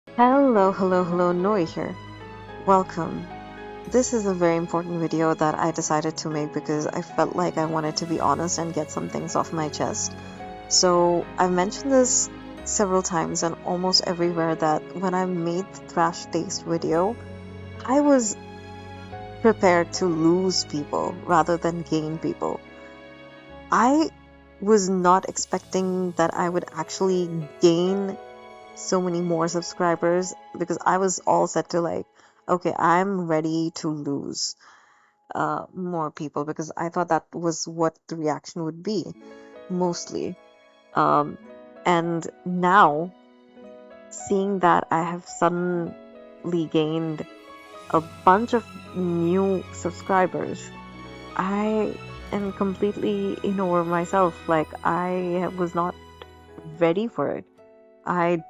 Hello, Noe here. Welcome. This is a very important video that I decided to make because I felt like I wanted to be honest and get some things off my chest. So, I've mentioned this several times and almost everywhere that when I made the Thrash Taste video, I was prepared to lose people rather than gain people. I was not expecting that I would actually gain so many more subscribers because I was all set to like, okay, I'm ready to lose more people because I thought that was what the reaction would be mostly. Um, and now seeing that I have suddenly gained a bunch of new subscribers, I am completely in over myself. Like I was not ready for it. I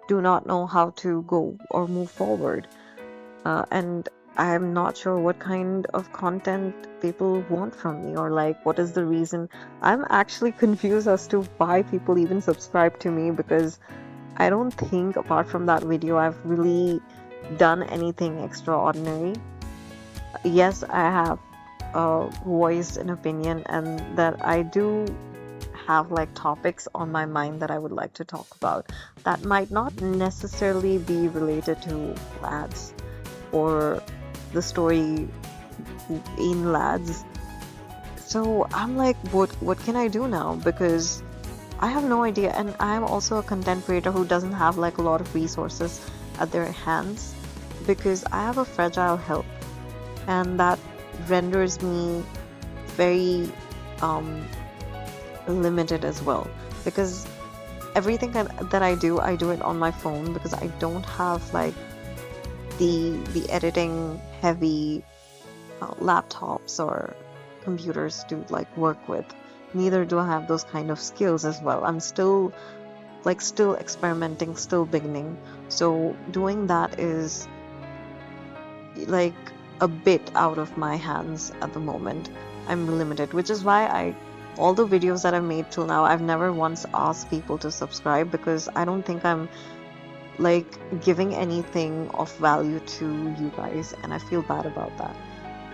do not know how to go or move forward. And I'm not sure what kind of content people want from me or like what is the reason. I'm actually confused as to why people even subscribe to me because I don't think apart from that video I've really done anything extraordinary. Yes, I have voiced an opinion and that I do have like topics on my mind that I would like to talk about that might not necessarily be related to lads or the story in lads. So I'm like, what can I do now? Because I have no idea, and I'm also a content creator who doesn't have like a lot of resources at their hands because I have a fragile health, and that renders me very um, limited as well. Because everything that I do it on my phone because I don't have like the editing heavy laptops or computers to like work with. Neither do I have those kind of skills as well. I'm still experimenting, still beginning. So doing that is like a bit out of my hands at the moment. I'm limited, which is why all the videos that I've made till now, I've never once asked people to subscribe because I don't think I'm like giving anything of value to you guys, and I feel bad about that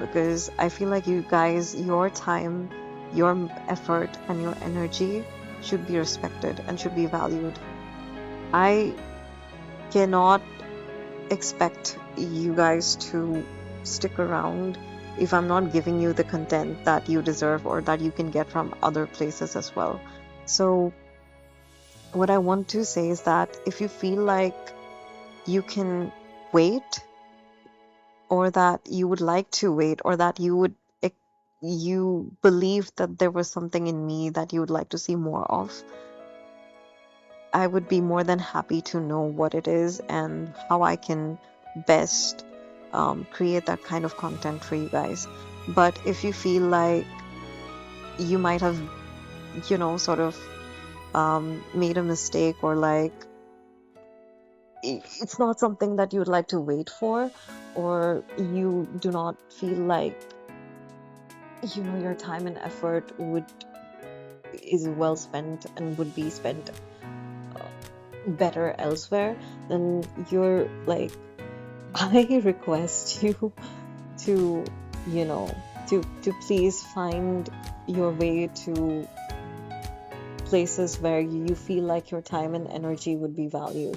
because I feel like you guys, your time, your effort, and your energy should be respected and should be valued. I cannot expect you guys to stick around if I'm not giving you the content that you deserve or that you can get from other places as well. So, what I want to say is that if you feel like you can wait or that you would like to wait or that you believe that there was something in me that you would like to see more of, I would be more than happy to know what it is and how I can best create that kind of content for you guys. But if you feel like you might have, sort of made a mistake or like it's not something that you'd like to wait for, or you do not feel like your time and effort would is well spent and would be spent better elsewhere, then you're like I request you to you know to please find your way to places where you feel like your time and energy would be valued,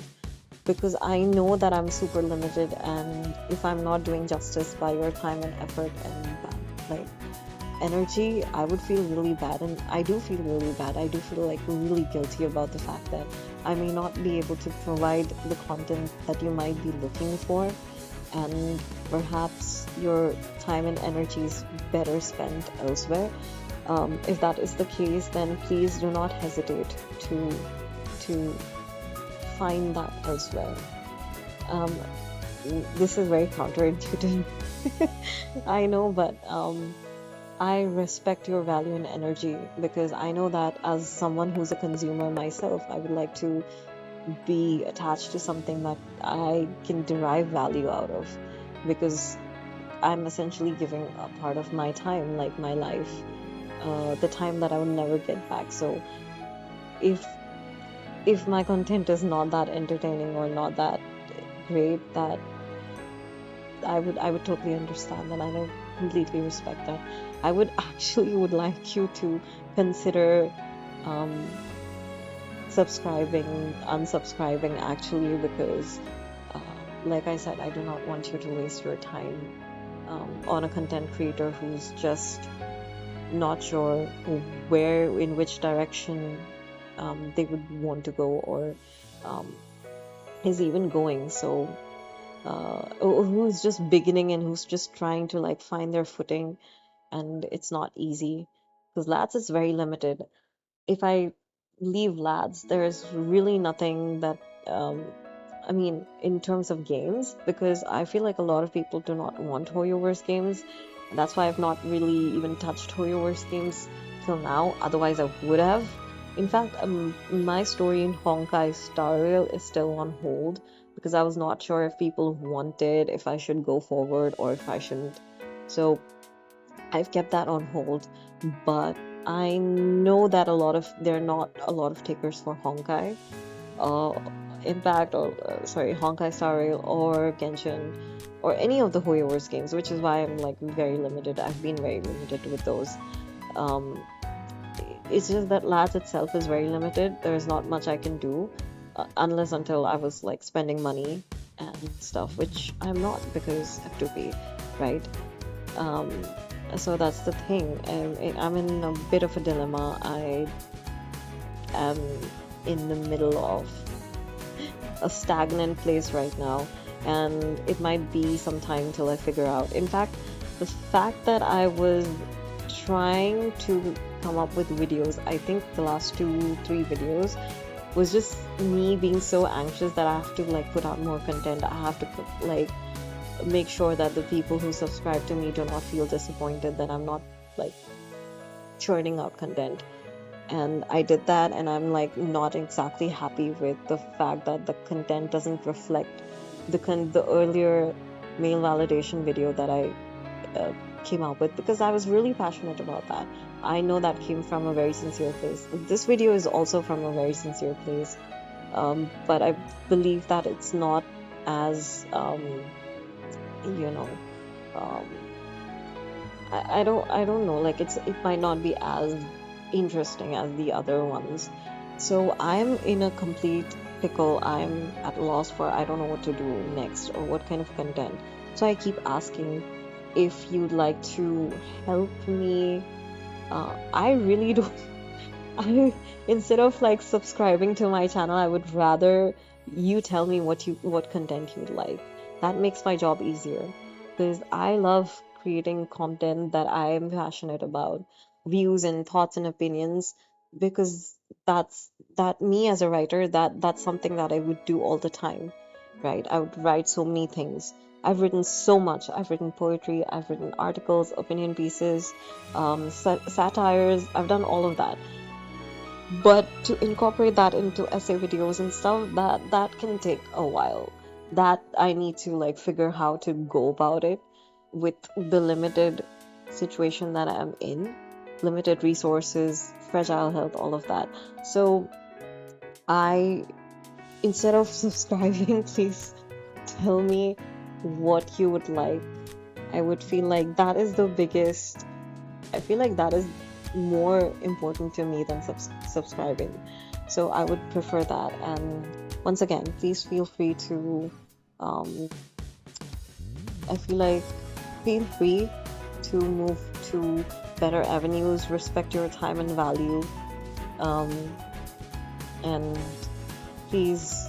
because I know that I'm super limited, and if I'm not doing justice by your time and effort and like energy, I would feel really bad. And I do feel really bad. I do feel like really guilty about the fact that I may not be able to provide the content that you might be looking for, and perhaps your time and energy is better spent elsewhere. If that is the case, then please do not hesitate to find that elsewhere. Um, this is very counterintuitive. I know, but I respect your value and energy because I know that as someone who's a consumer myself, I would like to be attached to something that I can derive value out of, because I'm essentially giving a part of my time, like my life, the time that I will never get back. So if my content is not that entertaining or not that great, that I would totally understand that. I know, completely respect that. I would actually would like you to consider um, unsubscribing actually, because uh, like I said, I do not want you to waste your time on a content creator who's just not sure in which direction they would want to go, or um, is even going. So who's just beginning and who's just trying to like find their footing, and it's not easy because lads is very limited. If I leave lads, there's really nothing that um, I mean, in terms of games, because I feel like a lot of people do not want HoYoverse games. And that's why I've not really even touched HoYoverse games till now. Otherwise, I would have. In fact, my story in Honkai Star Rail is still on hold because I was not sure if people wanted, if I should go forward or if I shouldn't. So I've kept that on hold. But I know that there are not a lot of takers for Honkai. Impact, or sorry, Honkai Star Rail or Genshin or any of the HoYoverse games, which is why I'm like very limited. I've been very limited with those. Um, it's just that LADS itself is very limited. There's not much I can do unless until I was like spending money and stuff, which I'm not because F2P, right? Um, so that's the thing. I'm in a bit of a dilemma. I am in the middle of a stagnant place right now, and it might be some time till I figure out. In fact, the fact that I was trying to come up with videos, I think the last 2-3 videos, was just me being so anxious that I have to like put out more content. I have to like make sure that the people who subscribe to me do not feel disappointed that I'm not like churning out content. And I did that, and I'm like not exactly happy with the fact that the content doesn't reflect the earlier male validation video that I came out with, because I was really passionate about that. I know that came from a very sincere place. This video is also from a very sincere place, but I believe that it's not as you know um, I don't know, like it might not be as interesting as the other ones. So I'm in a complete pickle. I'm at a loss for I don't know what to do next or what kind of content. So I keep asking if you'd like to help me. I really don't. Instead of like subscribing to my channel, I would rather you tell me what content you'd like. That makes my job easier because I love creating content that I am passionate about, views and thoughts and opinions, because that me as a writer, that's something that I would do all the time, right? I would write so many things. I've written so much. I've written poetry, I've written articles, opinion pieces, satires. I've done all of that. But to incorporate that into essay videos and stuff, that can take a while. That I need to like figure how to go about it with the limited situation that I'm in, limited resources, fragile health, all of that. So I, instead of subscribing, please tell me what you would like. I would feel like that is the biggest, I feel like that is more important to me than subscribing. So I would prefer that. And once again, please feel free to, I feel free to move to better avenues, respect your time and value, um, and please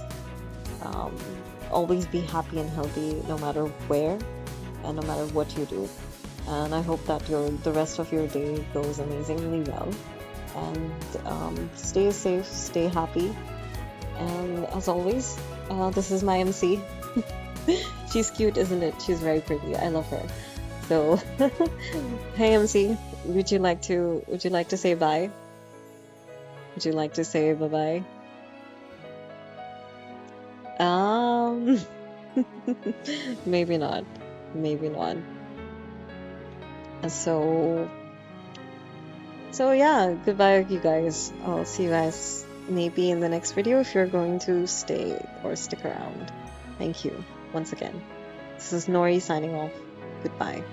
always be happy and healthy no matter where and no matter what you do. And I hope that the rest of your day goes amazingly well. And stay safe, stay happy. And as always, this is my MC. She's cute, isn't it? She's very pretty. I love her. So, hey MC, would you like to say bye? Would you like to say bye bye? Maybe not. Maybe not. So yeah, goodbye you guys. I'll see you guys maybe in the next video if you're going to stay or stick around. Thank you once again. This is Nori signing off. Goodbye.